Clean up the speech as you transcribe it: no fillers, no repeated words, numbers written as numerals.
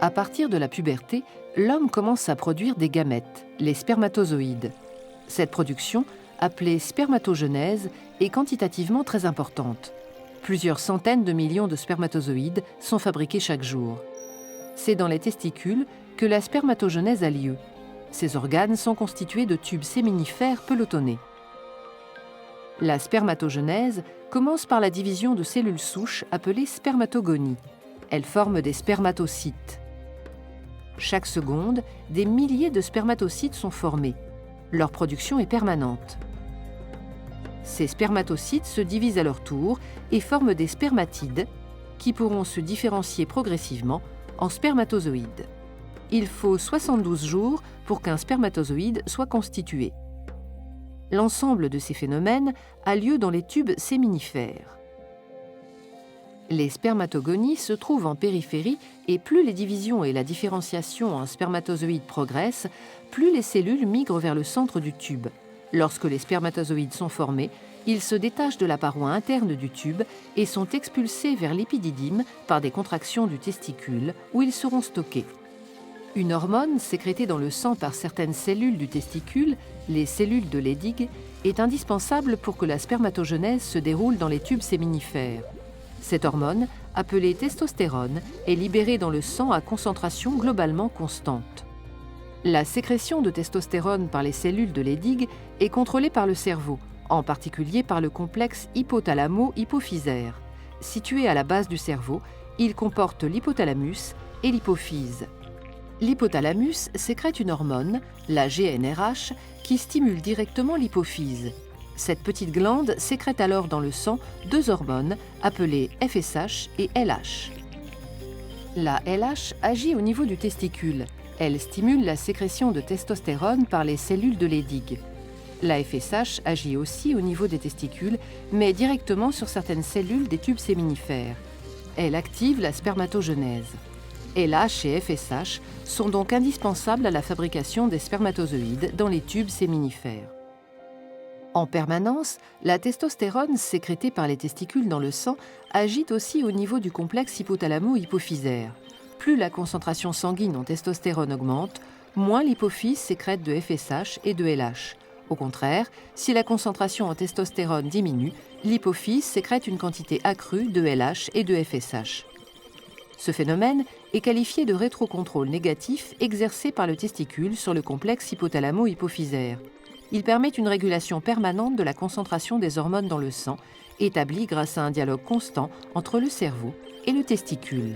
À partir de la puberté, l'homme commence à produire des gamètes, les spermatozoïdes. Cette production, appelée spermatogenèse, est quantitativement très importante. Plusieurs centaines de millions de spermatozoïdes sont fabriqués chaque jour. C'est dans les testicules que la spermatogenèse a lieu. Ces organes sont constitués de tubes séminifères pelotonnés. La spermatogenèse commence par la division de cellules souches appelées spermatogonies. Elles forment des spermatocytes. Chaque seconde, des milliers de spermatocytes sont formés. Leur production est permanente. Ces spermatocytes se divisent à leur tour et forment des spermatides qui pourront se différencier progressivement en spermatozoïdes. Il faut 72 jours pour qu'un spermatozoïde soit constitué. L'ensemble de ces phénomènes a lieu dans les tubes séminifères. Les spermatogonies se trouvent en périphérie et plus les divisions et la différenciation en spermatozoïdes progressent, plus les cellules migrent vers le centre du tube. Lorsque les spermatozoïdes sont formés, ils se détachent de la paroi interne du tube et sont expulsés vers l'épididyme par des contractions du testicule où ils seront stockés. Une hormone sécrétée dans le sang par certaines cellules du testicule, les cellules de Leydig, est indispensable pour que la spermatogenèse se déroule dans les tubes séminifères. Cette hormone, appelée testostérone, est libérée dans le sang à concentration globalement constante. La sécrétion de testostérone par les cellules de Leydig est contrôlée par le cerveau, en particulier par le complexe hypothalamo-hypophysaire. Situé à la base du cerveau, il comporte l'hypothalamus et l'hypophyse. L'hypothalamus sécrète une hormone, la GnRH, qui stimule directement l'hypophyse. Cette petite glande sécrète alors dans le sang deux hormones appelées FSH et LH. La LH agit au niveau du testicule. Elle stimule la sécrétion de testostérone par les cellules de Leydig. La FSH agit aussi au niveau des testicules, mais directement sur certaines cellules des tubes séminifères. Elle active la spermatogenèse. LH et FSH sont donc indispensables à la fabrication des spermatozoïdes dans les tubes séminifères. En permanence, la testostérone sécrétée par les testicules dans le sang agit aussi au niveau du complexe hypothalamo-hypophysaire. Plus la concentration sanguine en testostérone augmente, moins l'hypophyse sécrète de FSH et de LH. Au contraire, si la concentration en testostérone diminue, l'hypophyse sécrète une quantité accrue de LH et de FSH. Ce phénomène est qualifié de rétrocontrôle négatif exercé par le testicule sur le complexe hypothalamo-hypophysaire. Il permet une régulation permanente de la concentration des hormones dans le sang, établie grâce à un dialogue constant entre le cerveau et le testicule.